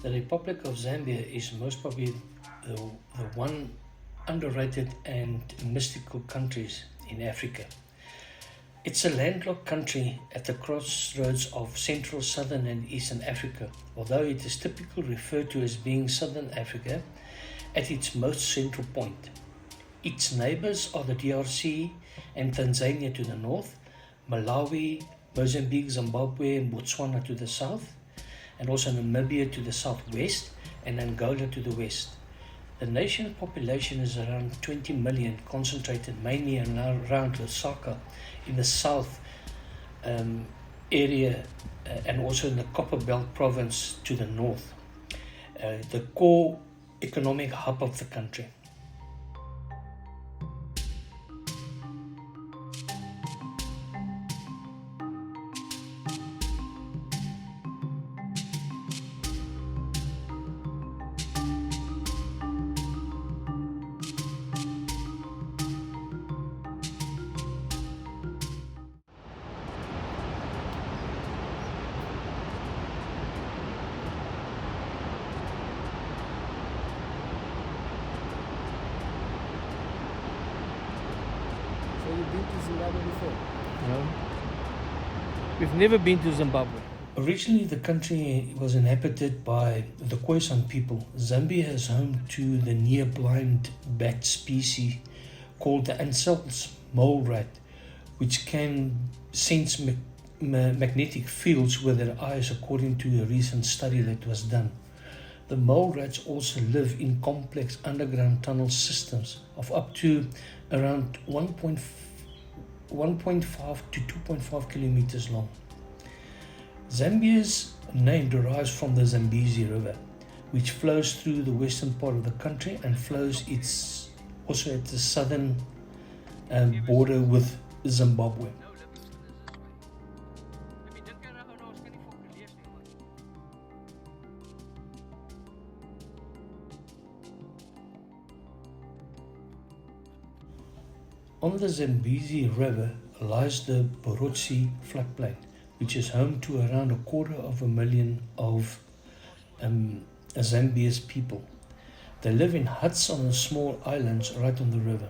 The Republic of Zambia is most probably the one underrated and mystical countries in Africa. It's a landlocked country at the crossroads of Central, Southern and Eastern Africa, although it is typically referred to as being Southern Africa at its most central point. Its neighbors are the DRC and Tanzania to the north, Malawi, Mozambique, Zimbabwe and Botswana to the south, and also Namibia to the southwest and Angola to the west. The nation's population is around 20 million, concentrated mainly around Lusaka in the south area and also in the Copperbelt province to the north, the core economic hub of the country. So you've been to Zimbabwe before? No. We've never been to Zimbabwe. Originally, the country was inhabited by the Khoisan people. Zambia is home to the near-blind bat species called the Ansell's mole rat, which can sense magnetic fields with their eyes, according to a recent study that was done. The mole rats also live in complex underground tunnel systems of up to around 1.5 to 2.5 kilometers long. Zambia's name derives from the Zambezi River, which flows through the western part of the country and flows also at the southern border with Zimbabwe. On the Zambezi River lies the Barotse Floodplain, which is home to around 250,000 of Zambia's people. They live in huts on the small islands right on the river.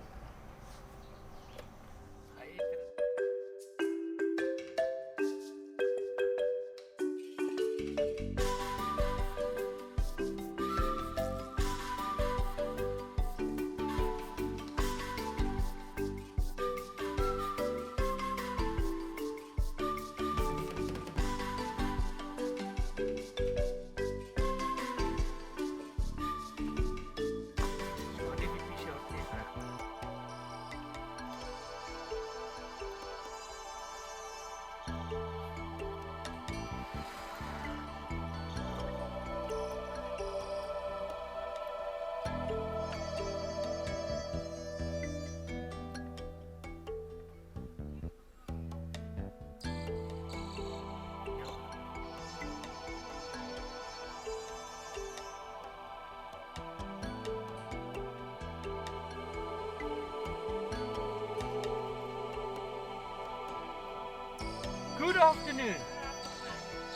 Good afternoon.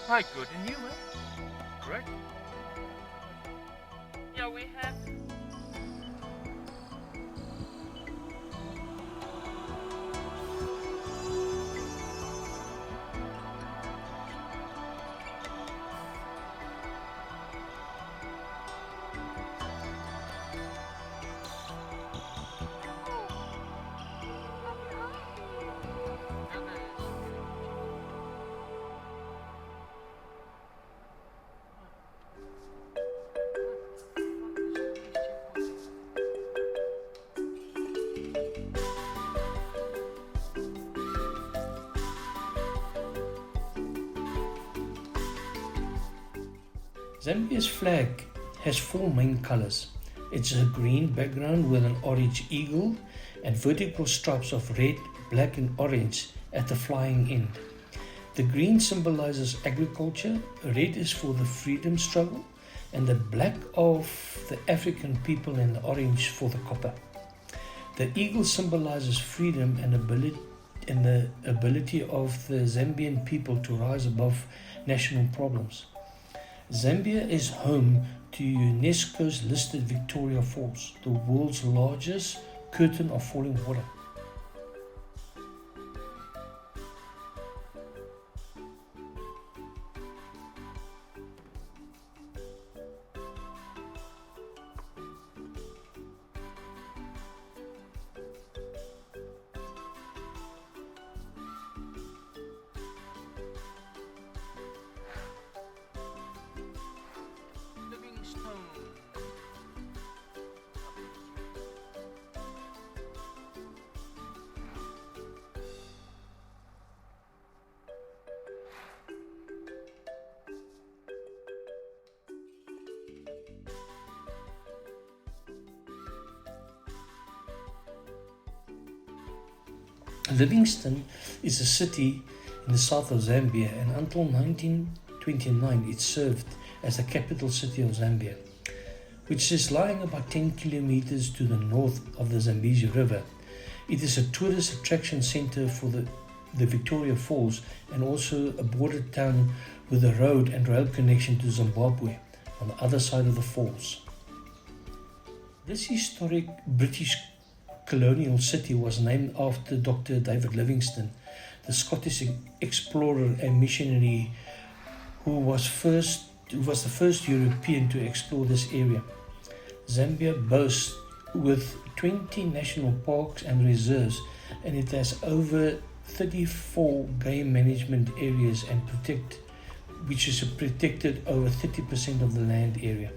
Hi, good. And you, man? Great. Yeah, we have. Zambia's flag has four main colors. It's a green background with an orange eagle and vertical stripes of red, black and orange at the flying end. The green symbolizes agriculture, red is for the freedom struggle, and the black of the African people and the orange for the copper. The eagle symbolizes freedom and the ability of the Zambian people to rise above national problems. Zambia is home to UNESCO's listed Victoria Falls, the world's largest curtain of falling water. Livingstone is a city in the south of Zambia, and until 1929 it served as the capital city of Zambia, which is lying about 10 kilometers to the north of the Zambezi River. It is a tourist attraction center for the Victoria Falls and also a border town with a road and rail connection to Zimbabwe on the other side of the falls. This historic British colonial city was named after Dr. David Livingstone, the Scottish explorer and missionary who was the first European to explore this area. Zambia boasts with 20 national parks and reserves, and it has over 34 game management areas which is protected over 30% of the land area.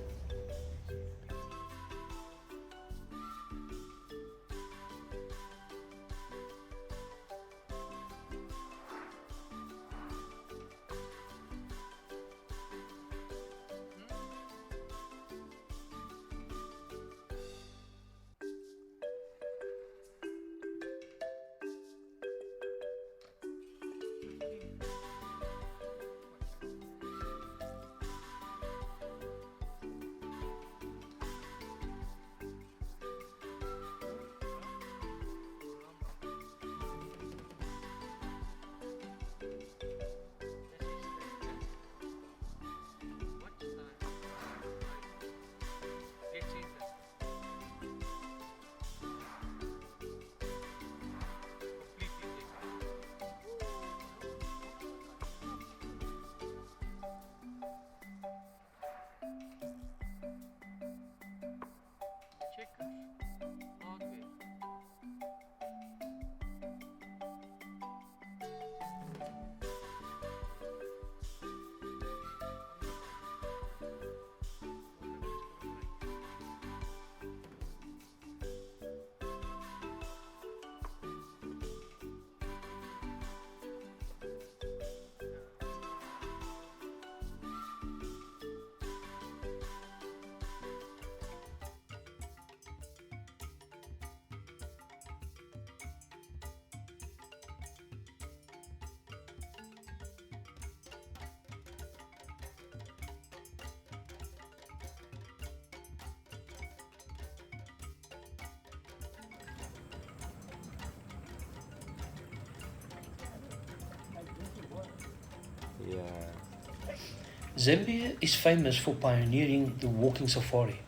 Zambia is famous for pioneering the walking safari.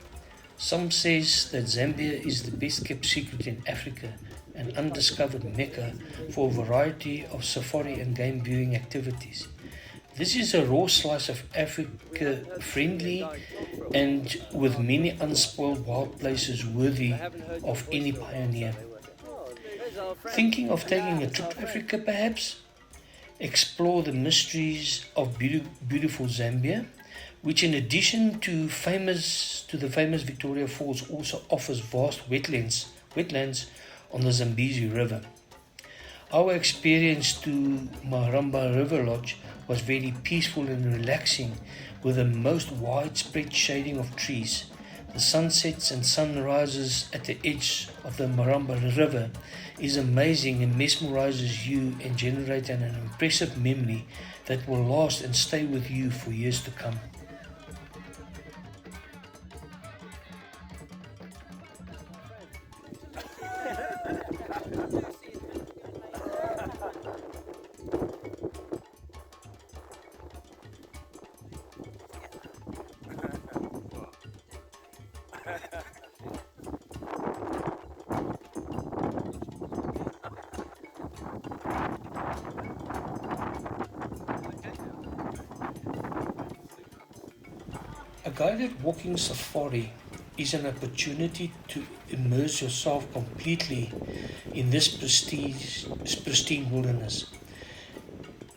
Some says that Zambia is the best kept secret in Africa, an undiscovered mecca for a variety of safari and game viewing activities. This is a raw slice of Africa, friendly and with many unspoiled wild places worthy of any pioneer. Thinking of taking a trip to Africa perhaps? Explore the mysteries of beautiful Zambia, which in addition to the famous Victoria Falls also offers vast wetlands on the Zambezi River. Our experience to Maramba River Lodge was very peaceful and relaxing, with the most widespread shading of trees. The sunsets and sunrises at the edge of the Maramba River is amazing and mesmerizes you and generates an impressive memory that will last and stay with you for years to come. guided walking safari is an opportunity to immerse yourself completely in this pristine wilderness.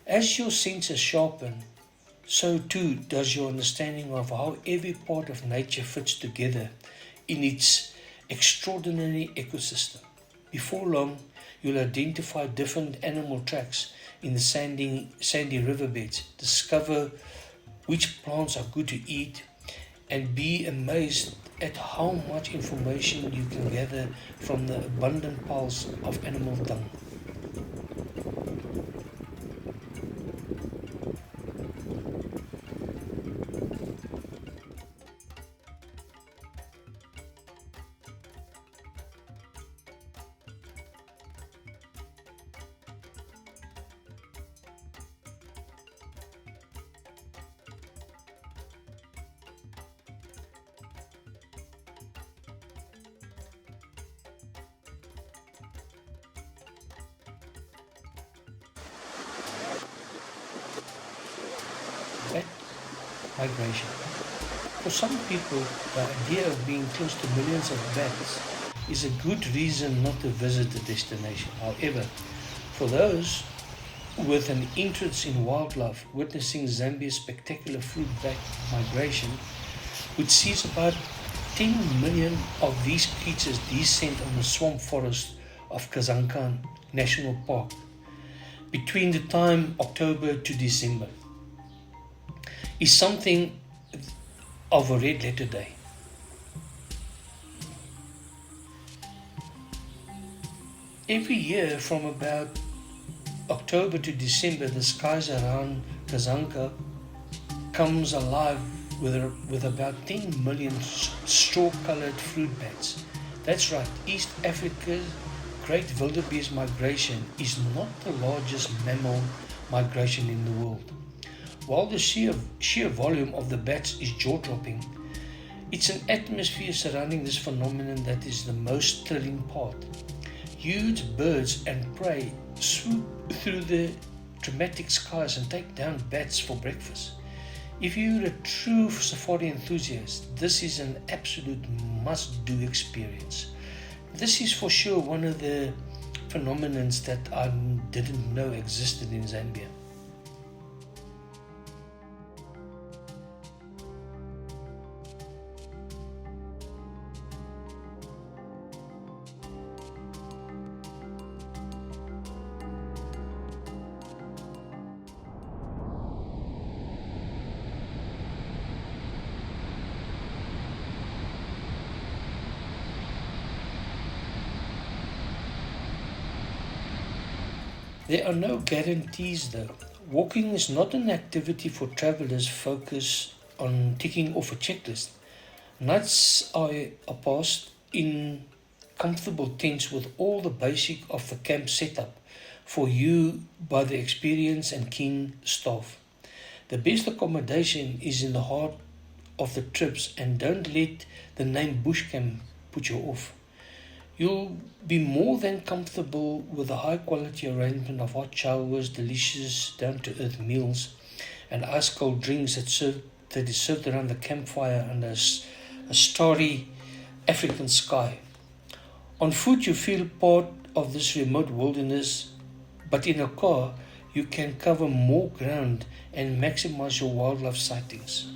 As your senses sharpen, so too does your understanding of how every part of nature fits together in its extraordinary ecosystem. Before long, you'll identify different animal tracks in the sandy riverbeds, discover which plants are good to eat, and be amazed at how much information you can gather from the abundant piles of animal dung. Bat migration. For some people, the idea of being close to millions of bats is a good reason not to visit the destination. However, for those with an interest in wildlife, witnessing Zambia's spectacular fruit bat migration, which sees about 10 million of these creatures descend on the swamp forest of Khoisan National Park between the time October to December, is something of a red letter day. Every year from about October to December, the skies around Khoisan comes alive with about 10 million straw-colored fruit bats. That's right, East Africa's great wildebeest migration is not the largest mammal migration in the world. While the sheer volume of the bats is jaw-dropping, it's an atmosphere surrounding this phenomenon that is the most thrilling part. Huge birds and prey swoop through the dramatic skies and take down bats for breakfast. If you're a true safari enthusiast, this is an absolute must-do experience. This is for sure one of the phenomenons that I didn't know existed in Zambia. There are no guarantees though. Walking is not an activity for travelers focused on ticking off a checklist. Nights are passed in comfortable tents with all the basic of the camp setup for you by the experienced and keen staff. The best accommodation is in the heart of the trips, and don't let the name bush camp put you off. You'll be more than comfortable with the high quality arrangement of hot showers, delicious down-to-earth meals, and ice-cold drinks that is served around the campfire under a starry African sky. On foot you feel part of this remote wilderness, but in a car you can cover more ground and maximize your wildlife sightings.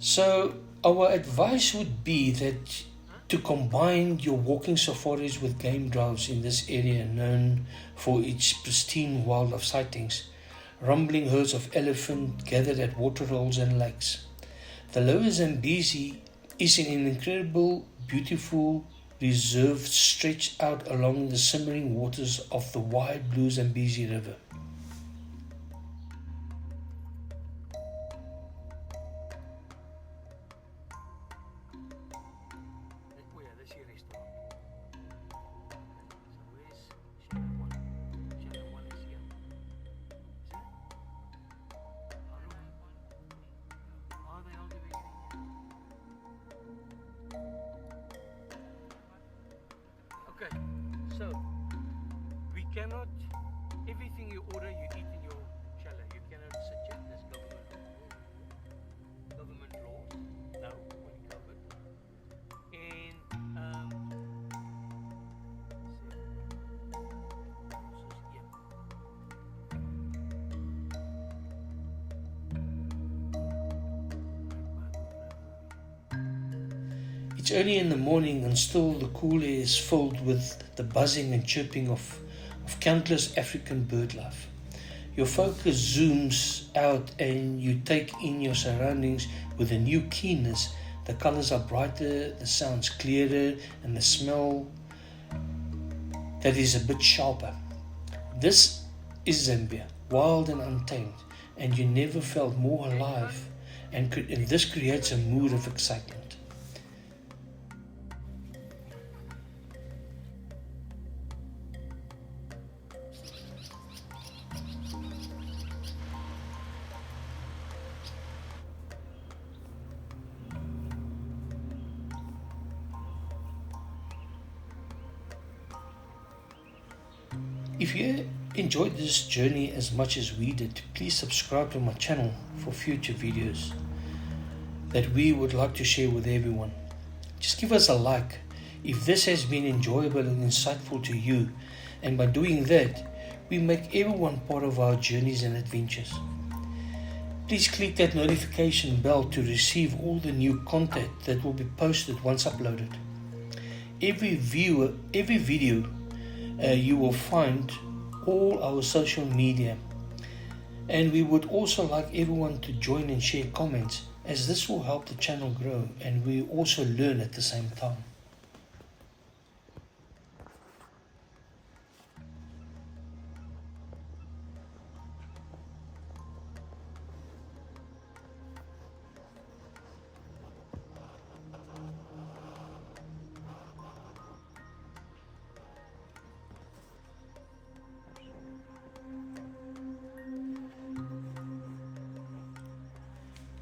So our advice would be that to combine your walking safaris with game drives in this area known for its pristine wildlife sightings, rumbling herds of elephant gathered at waterholes and lakes. The lower Zambezi is an incredible, beautiful reserve stretched out along the simmering waters of the wide blue Zambezi River. So we cannot, everything you order, you eat in your chala. You cannot suggest this government laws now when COVID. And It's early in the morning and still the cool air is filled with the buzzing and chirping of countless African bird life. Your focus zooms out and you take in your surroundings with a new keenness. The colors are brighter, the sounds clearer, and the smell that is a bit sharper. This is Zambia, wild and untamed, and you never felt more alive, and this creates a mood of excitement. If you enjoyed this journey as much as we did, please subscribe to my channel for future videos that we would like to share with everyone. Just give us a like if this has been enjoyable and insightful to you, and by doing that, we make everyone part of our journeys and adventures. Please click that notification bell to receive all the new content that will be posted once uploaded. Every video you will find all our social media, and we would also like everyone to join and share comments, as this will help the channel grow and we also learn at the same time.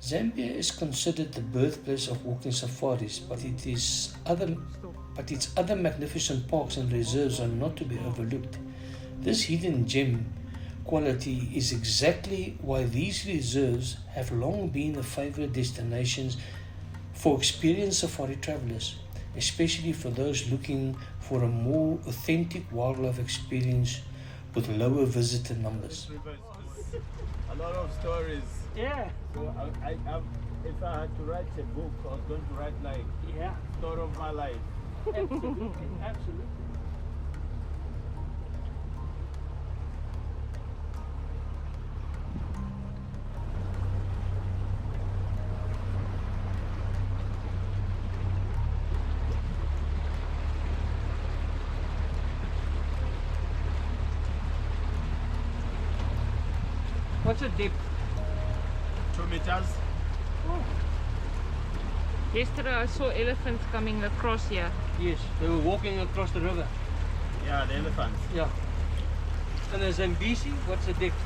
Zambia is considered the birthplace of walking safaris, but its other magnificent parks and reserves are not to be overlooked. This hidden gem quality is exactly why these reserves have long been a favorite destinations for experienced safari travelers, especially for those looking for a more authentic wildlife experience with lower visitor numbers. A lot of stories. yeah, So if I had to write a book, I was going to write like yeah, story of my life. absolutely, absolutely. What's the depth? 2 meters. Oh, Yesterday I saw elephants coming across here. yes, they were walking across the river. Yeah, the elephants. Yeah. And the Zambezi, what's the depth?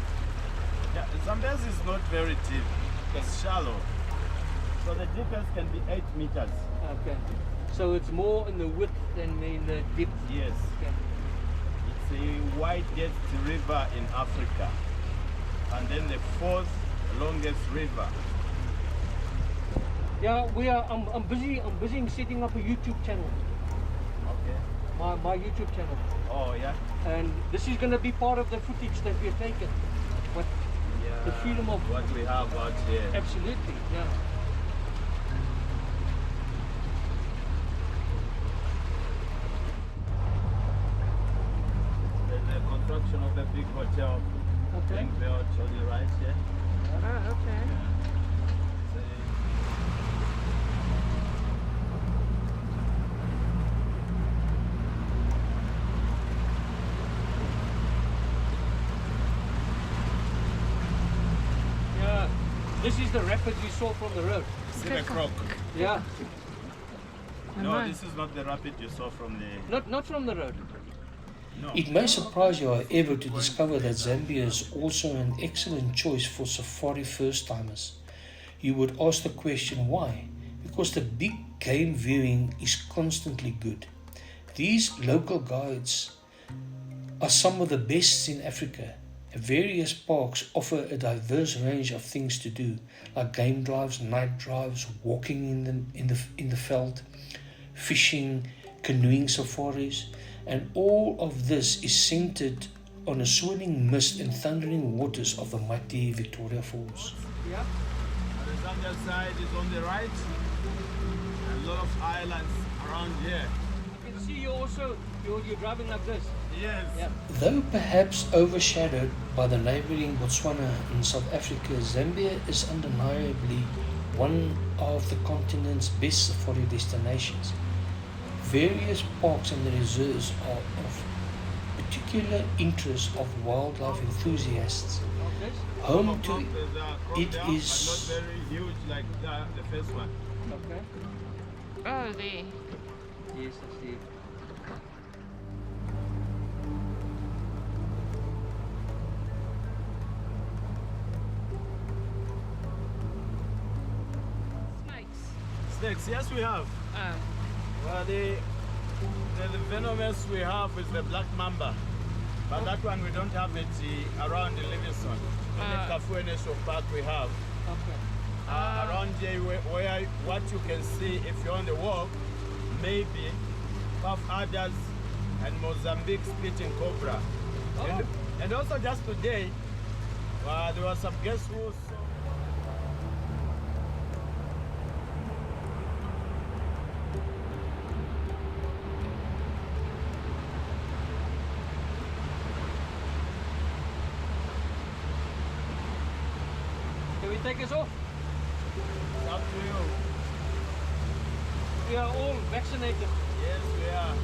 Yeah, Zambezi is not very deep. It's shallow. So the deepest can be 8 meters. Okay. So it's more in the width than in the depth. Yes. Okay. It's the widest river in Africa. And then the 4th longest river. Yeah, I'm busy setting up a YouTube channel. Okay. My YouTube channel. Oh yeah. And this is gonna be part of the footage that we're taking. But Yeah. the freedom of what we have out here. absolutely, yeah. The construction of the big hotel Okay. being built on the right here. Oh, okay. Yeah. This is the rapid we saw from the road. See the croc? Yeah. No, this is not the rapid you saw from the... Not from the road. No. It may surprise you, however, to discover that Zambia is also an excellent choice for safari first-timers. You would ask the question why? Because the big game viewing is constantly good. These local guides are some of the best in Africa. Various parks offer a diverse range of things to do, like game drives, night drives, walking in the veld, fishing, canoeing safaris, and all of this is centered on a swirling mist and thundering waters of the mighty Victoria Falls. Yeah. The Zambia side is on the right. A lot of islands around here. You can see you're driving like this. Yes. Yeah. Though perhaps overshadowed by the neighboring Botswana and South Africa, Zambia is undeniably one of the continent's best safari destinations. Various parks and reserves are of particular interest of wildlife enthusiasts. Home to it is not very huge like the first one. Okay. Oh, there. Yes, I see. Snakes. Snakes, yes we have. Oh. Well, the venomous we have is the black mamba. But that one we don't have it around the Livingston. In the Kafue National Park we have. Okay. Around here where what you can see if you're on the walk, maybe puff adders and Mozambique spitting cobra. Oh. And also just today, there were some guests who saw. Can we take us off? It's up to you. We are all vaccinated. Yes, we are.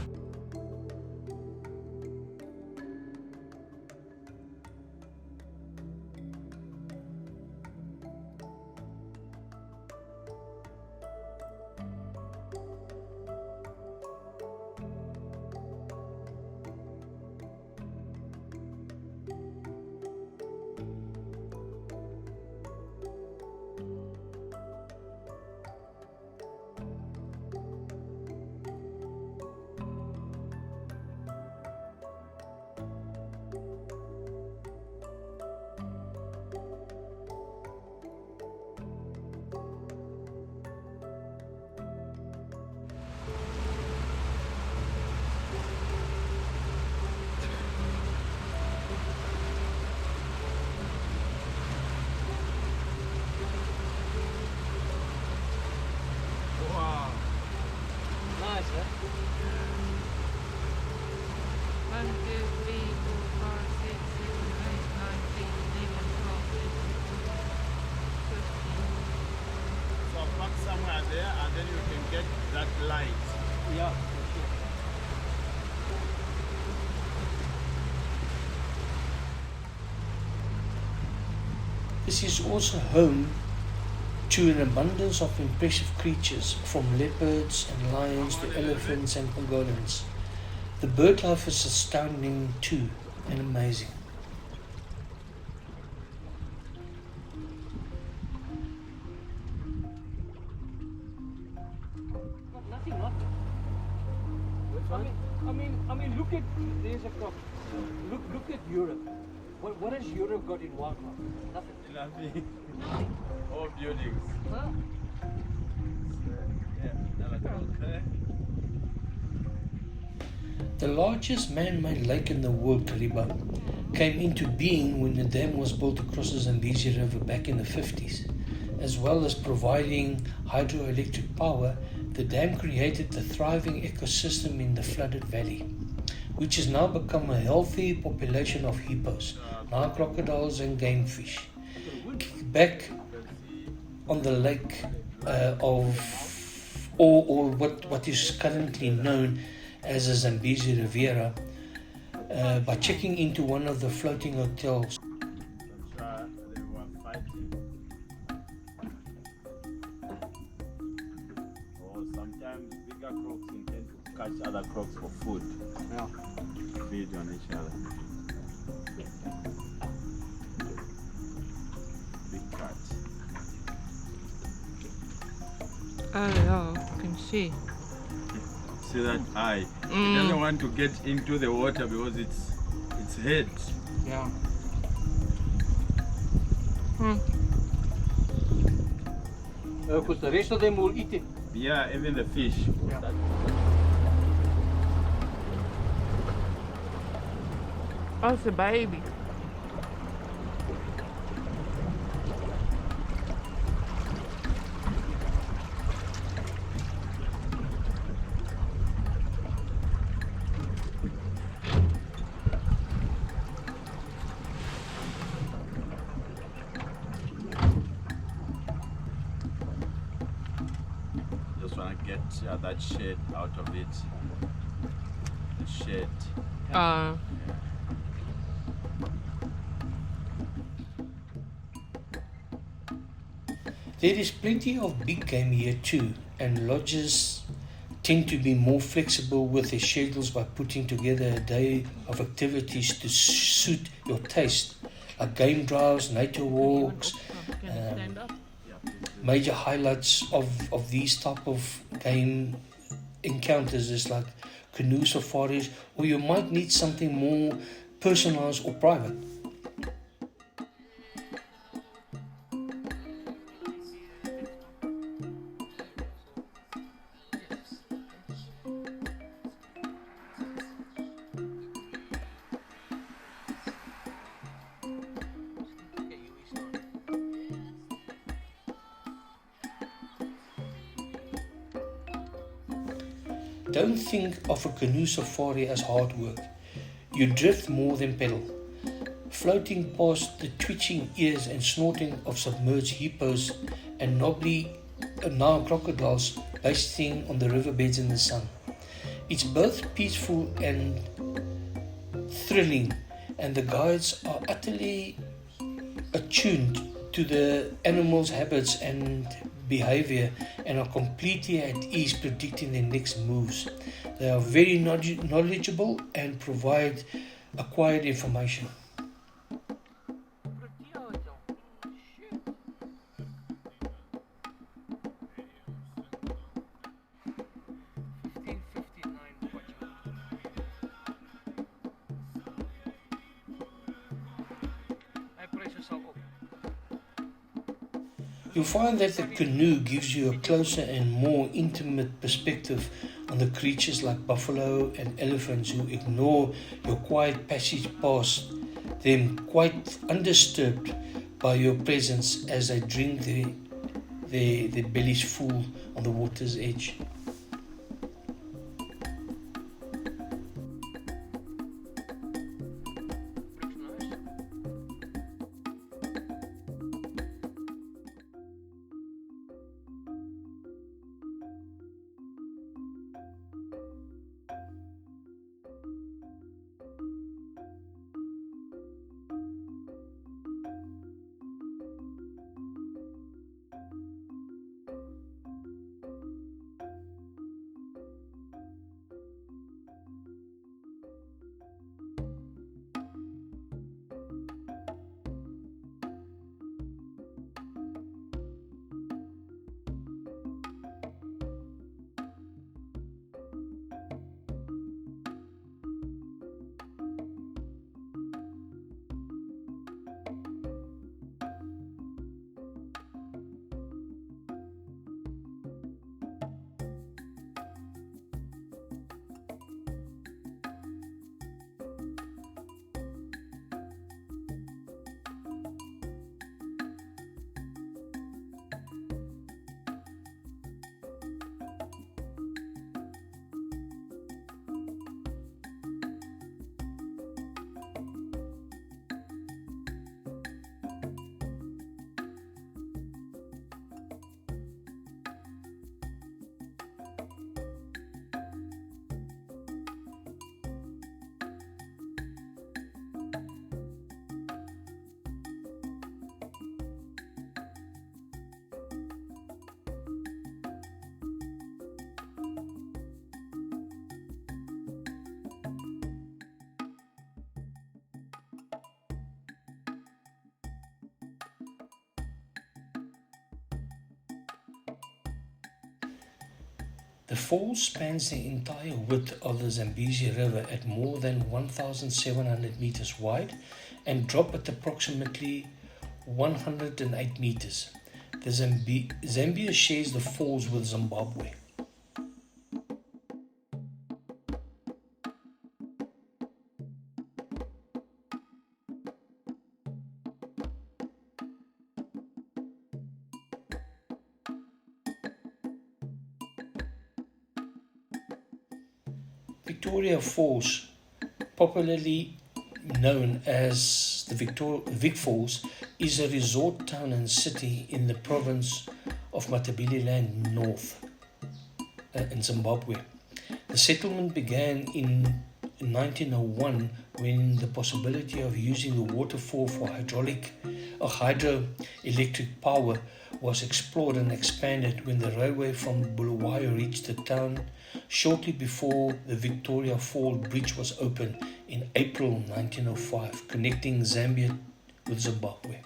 Nice, huh? 1, 2, 3, 4, 5, 6, 7, 8, 9, 10, 11, 12, 13, 15. So park somewhere there and then you can get that light. Yeah, for sure. This is also home to an abundance of impressive creatures, from leopards and lions to elephants and pangolins. The bird life is astounding too, and amazing. Got nothing, not. I mean, look at there's a crop. Look at Europe. What has Europe got in wildlife? Nothing. Nothing. All buildings. Huh? Yeah. The largest man-made lake in the world, Kariba, came into being when the dam was built across the Zambezi River back in the 50s. As well as providing hydroelectric power, the dam created a thriving ecosystem in the flooded valley, which has now become a healthy population of hippos, Nile crocodiles and game fish. Back on the lake or what is currently known as the Zambezi Riviera, by checking into one of the floating hotels. They were fighting. Or sometimes bigger crocs intend to catch other crocs for food. Yeah. Feed on each other. Big cat. Oh, yeah, you can see. see that eye. It doesn't want to get into the water because it's head. Yeah. Because the rest of them will eat it. Yeah, even the fish. Yeah. Oh, it's a baby. Just want to get that shade out of it. The shade. There is plenty of big game here too, and lodges tend to be more flexible with their schedules by putting together a day of activities to suit your taste, like game drives, nature walks. Major highlights of these type of game encounters is like canoe safaris, or you might need something more personalized or private. Don't think of a canoe safari as hard work. You drift more than pedal. Floating past the twitching ears and snorting of submerged hippos and knobbly Nile crocodiles basking on the riverbeds in the sun. It's both peaceful and thrilling, and the guides are utterly attuned to the animals' habits and behavior and are completely at ease predicting their next moves. They are very knowledgeable and provide acquired information. You'll find that the canoe gives you a closer and more intimate perspective on the creatures like buffalo and elephants who ignore your quiet passage past them quite undisturbed by your presence as they drink their bellies full on the water's edge. The falls spans the entire width of the Zambezi River at more than 1,700 meters wide and drop at approximately 108 meters. The Zambia shares the falls with Zimbabwe. Victoria Falls, popularly known as the Vic Falls, is a resort town and city in the province of Matabeleland North in Zimbabwe. The settlement began in 1901 when the possibility of using the waterfall for hydroelectric power was explored and expanded when the railway from Bulawayo reached the town shortly before the Victoria Fall Bridge was opened in April 1905, connecting Zambia with Zimbabwe.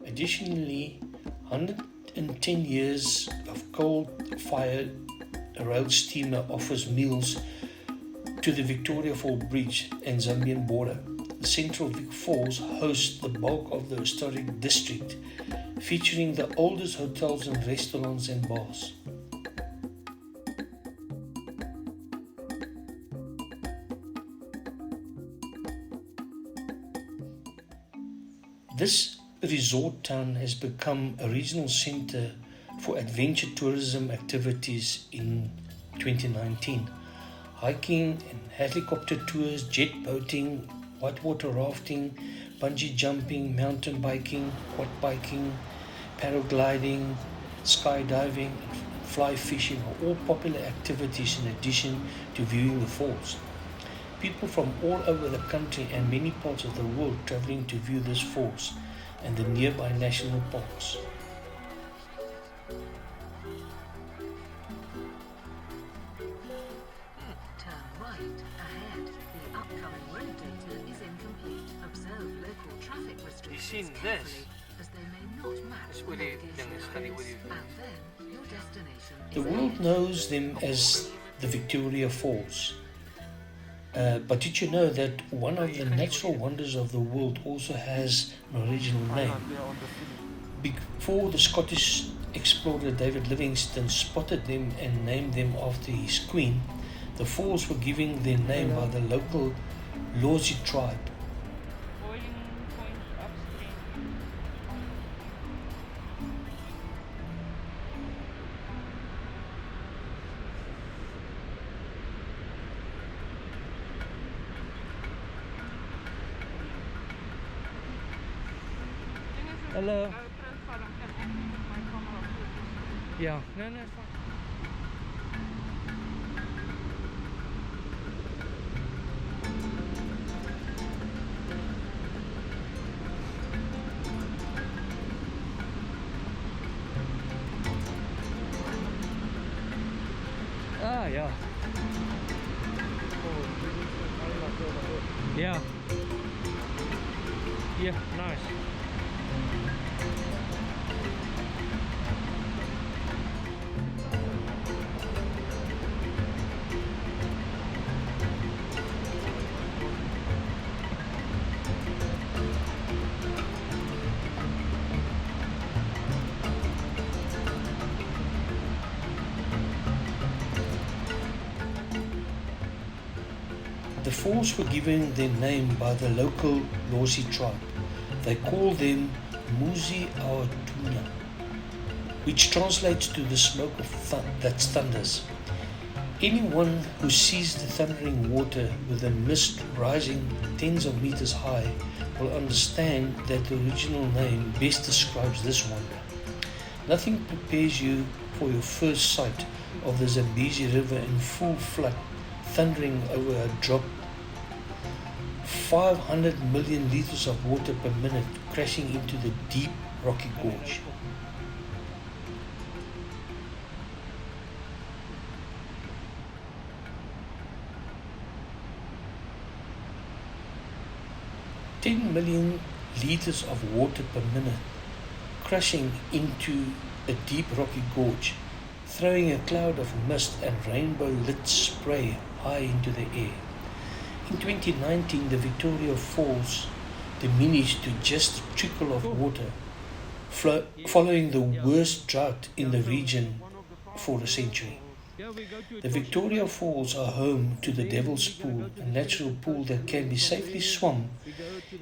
Additionally, 110 years of coal-fired rail steamer offers meals to the Victoria Fall Bridge and Zambian border. The Central Vic Falls hosts the bulk of the historic district, featuring the oldest hotels and restaurants and bars. This resort town has become a regional center for adventure tourism activities in 2019. Hiking and helicopter tours, jet boating, whitewater rafting, bungee jumping, mountain biking, quad biking, paragliding, skydiving, and fly fishing are all popular activities in addition to viewing the falls. People from all over the country and many parts of the world traveling to view these falls and the nearby national parks. Turn right ahead. The upcoming road data is incomplete. Observe local traffic restrictions seen carefully this? as they may not match It's the what it- navigation it's funny what codes. it- And then your destination The is world ahead. knows them as the Victoria Falls. But did you know that one of the natural wonders of the world also has an original name? Before the Scottish explorer David Livingstone spotted them and named them after his queen, the falls were given their name by the local Lozi tribe. Boiling point upstream. Hello. Profile and can only put my camera focus. Yeah. No, it's fine. Ah, yeah. Yeah. Yeah, nice. The falls were given their name by the local Losi tribe. They call them mosi-oa-tunya, which translates to the smoke of that thunders. Anyone who sees the thundering water with the mist rising tens of meters high will understand that the original name best describes this wonder. Nothing prepares you for your first sight of the Zambezi River in full flood, thundering over a drop 500 million liters of water per minute crashing into the deep rocky gorge. $10 million liters of water per minute crashing into a deep rocky gorge, throwing a cloud of mist and rainbow-lit spray high into the air. In 2019, the Victoria Falls diminished to just a trickle of water, following the worst drought in the region for a century. The Victoria Falls are home to the Devil's Pool, a natural pool that can be safely swum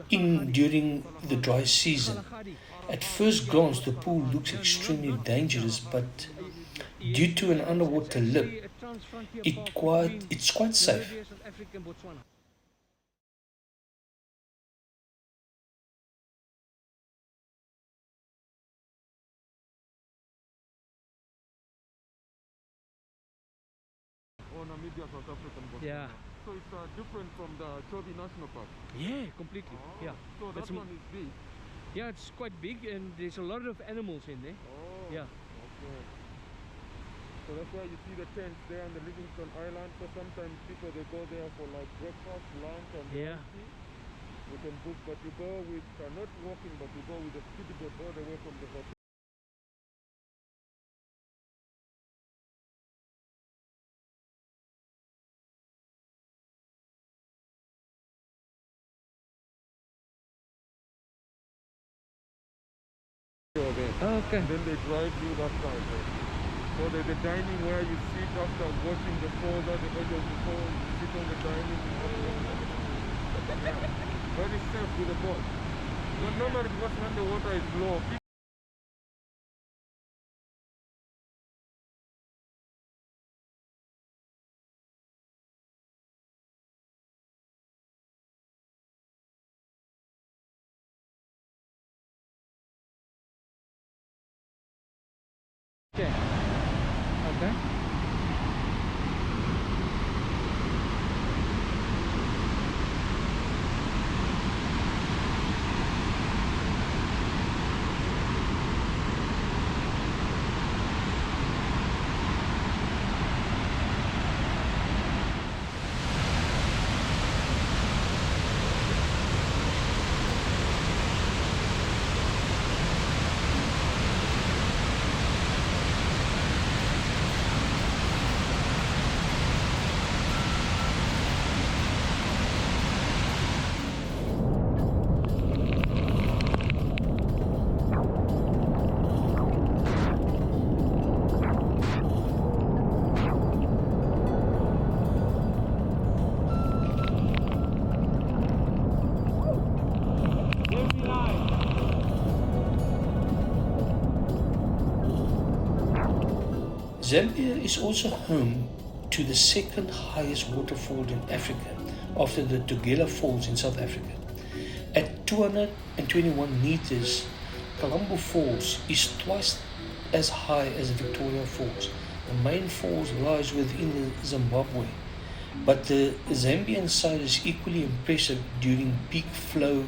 in during the dry season. At first glance, the pool looks extremely dangerous, but due to an underwater lip, it's quite safe. Or Namibia, South African Botswana. Yeah. So it's different from the Chobe National Park. Yeah, completely. Oh, Yeah. So That's that one is big. Yeah, it's quite big and there's a lot of animals in there. Oh. Yeah. Okay. So that's why you see the tents there on the Livingston Island. So sometimes people they go there for like breakfast, lunch, and Yeah. tea. You can book, but you go with not walking, but you go with a speedboat all the way from the hotel. Oh, okay. Then they drive you that side. So there's the dining where you sit after watching the falls at the edge of the falls. You sit on the dining. Very safe with the boat. But normally because when the water is low, Okay. Okay. Zambia is also home to the second highest waterfall in Africa after the Tugela Falls in South Africa. At 221 meters, Colombo Falls is twice as high as Victoria Falls. The main falls lies within Zimbabwe, but the Zambian side is equally impressive during peak flow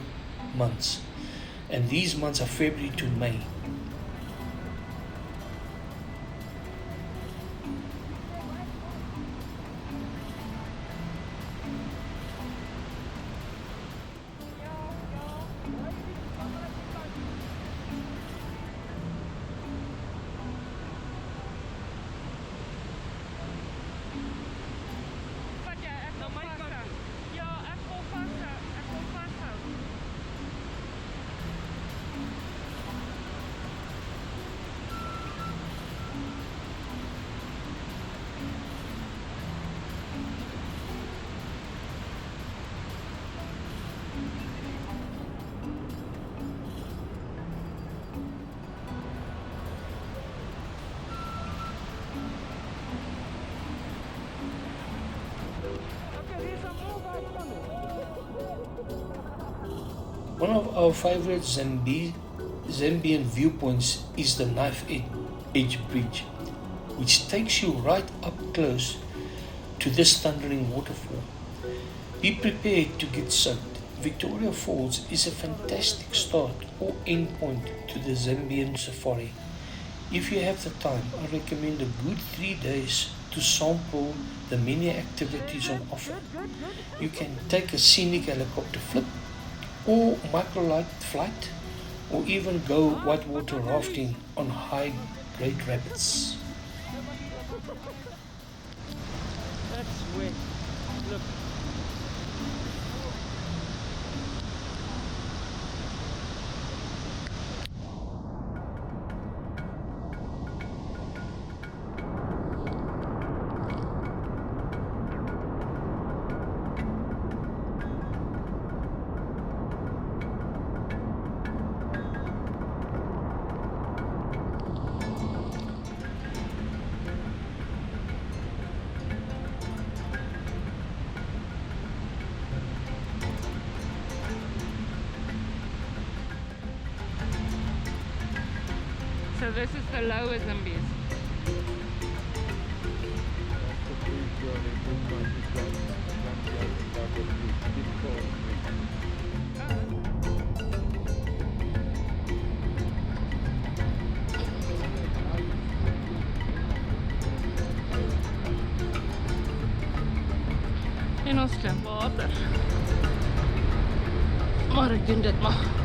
months, and these months are February to May. One of our favorite Zambian viewpoints is the Knife Edge Bridge, which takes you right up close to this thundering waterfall. Be prepared to get soaked. Victoria Falls is a fantastic start or end point to the Zambian safari. If you have the time, I recommend a good 3 days to sample the many activities on offer. You can take a scenic helicopter flip or microlight flight, or even go whitewater rafting on high Great Rapids. That's wet. Look. So this is the lower Zambezi. En ons klim water. Maar ek doen dit maar.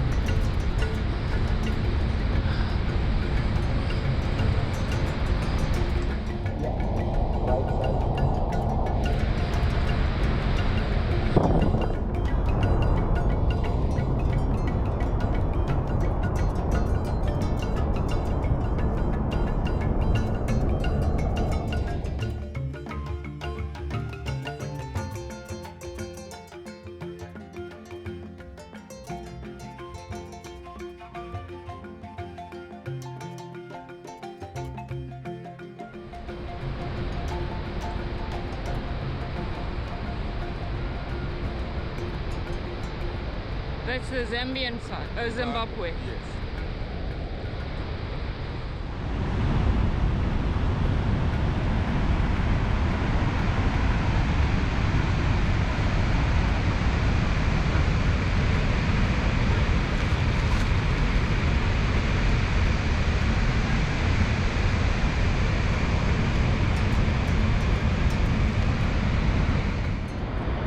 That's the Zambian side, Zimbabwe. Yes.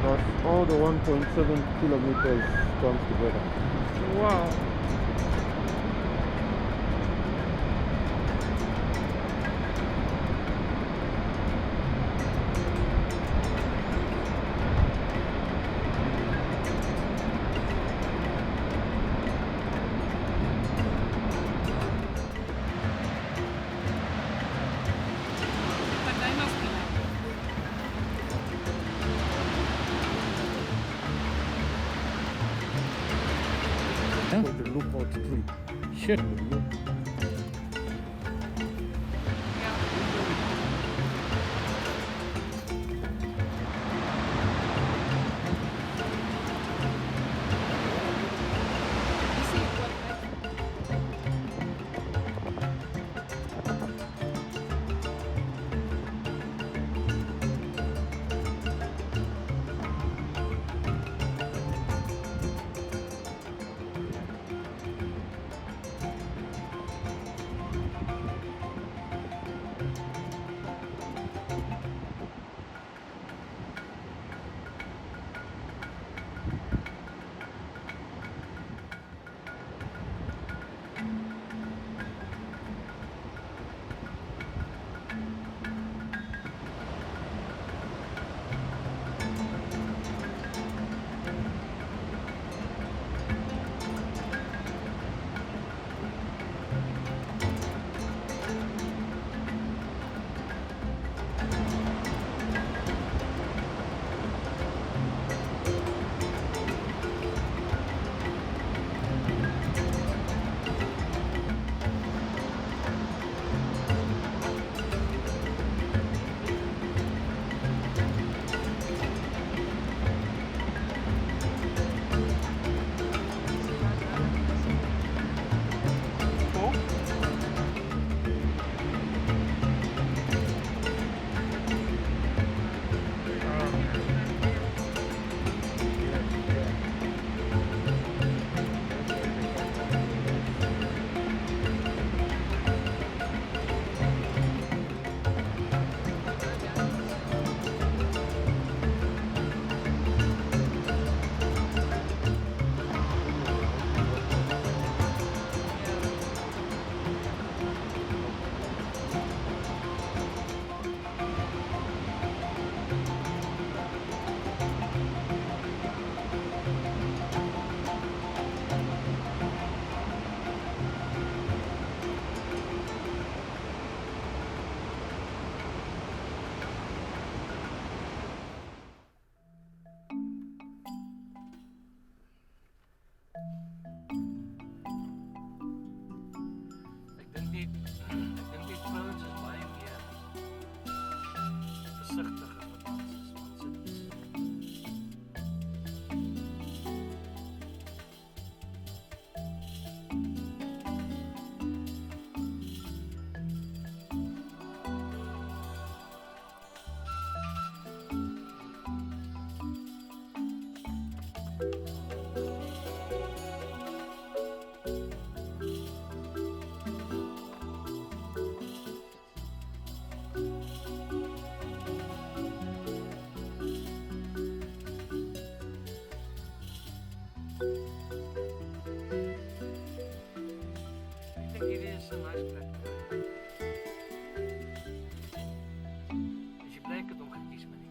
That's all the 1.7 kilometers comes together. Wow. But they must be happy. For the lookout tree. Shit. is a nice plek. Als je blij kunt, dan kies me niet.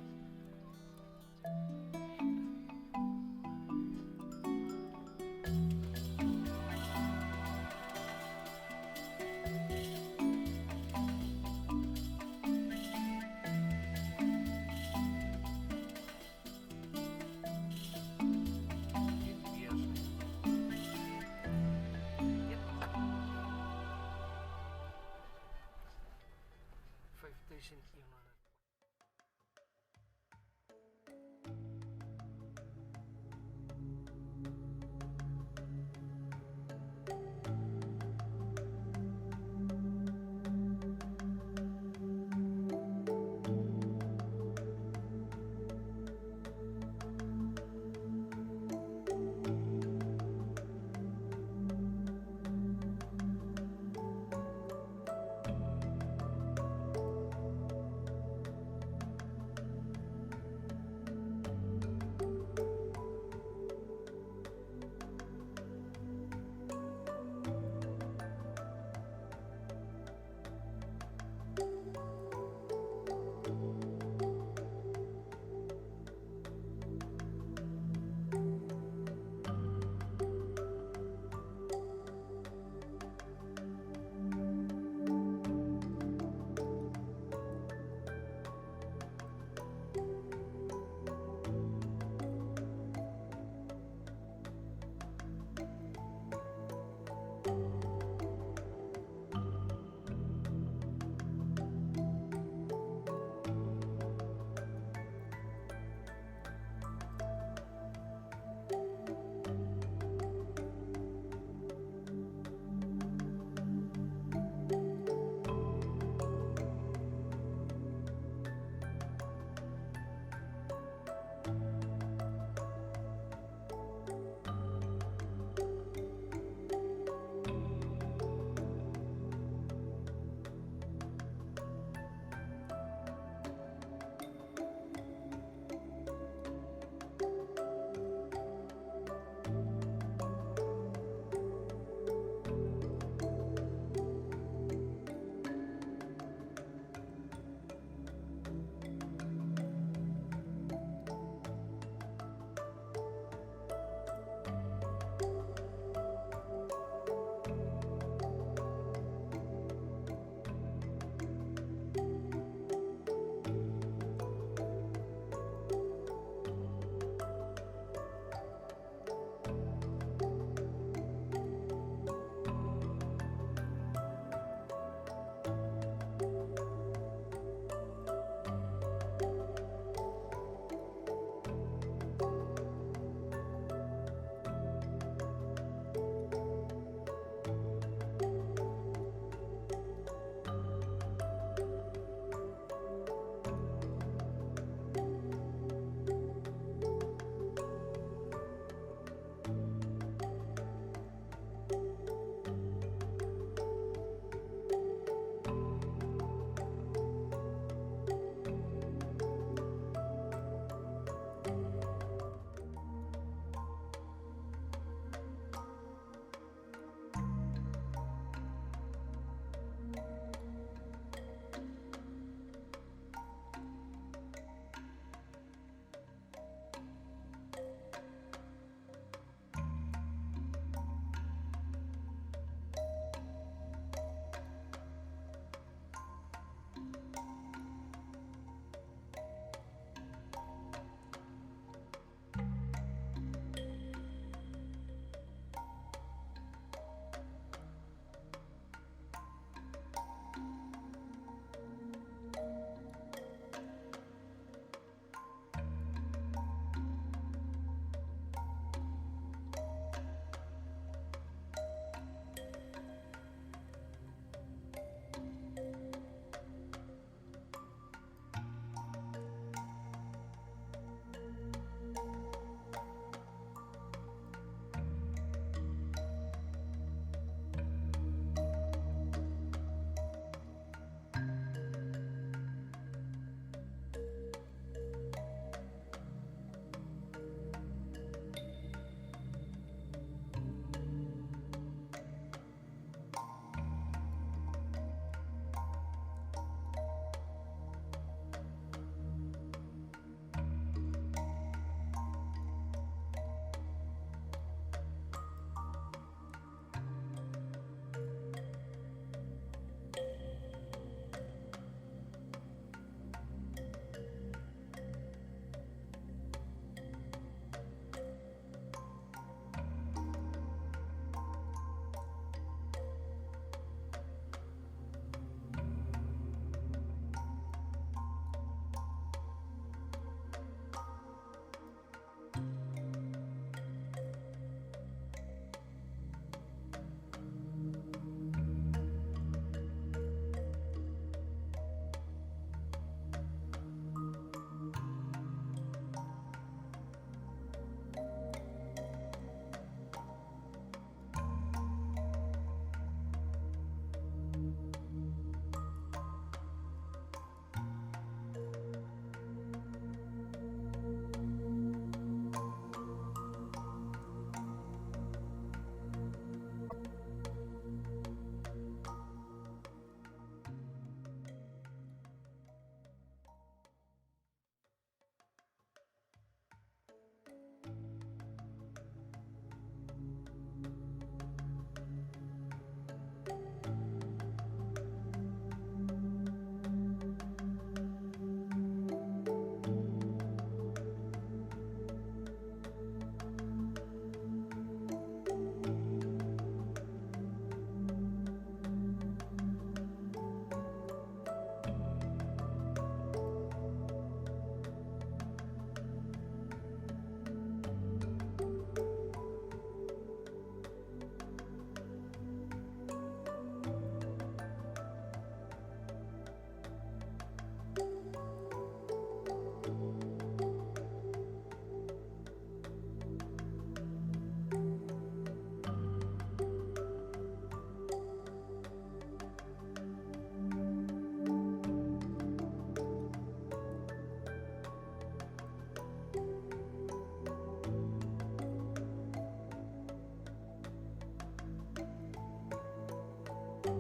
If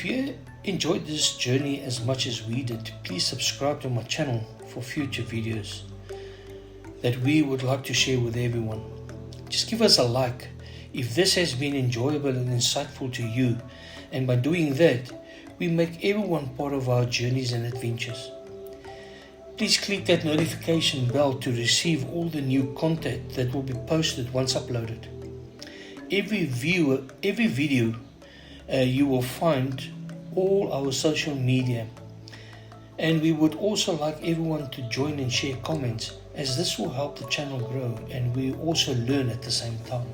you enjoyed this journey as much as we did, please subscribe to my channel for future videos that we would like to share with everyone. Just give us a like if this has been enjoyable and insightful to you, and by doing that, we make everyone part of our journeys and adventures. Please click that notification bell to receive all the new content that will be posted once uploaded. Every video you will find all our social media, and we would also like everyone to join and share comments, as this will help the channel grow and we also learn at the same time.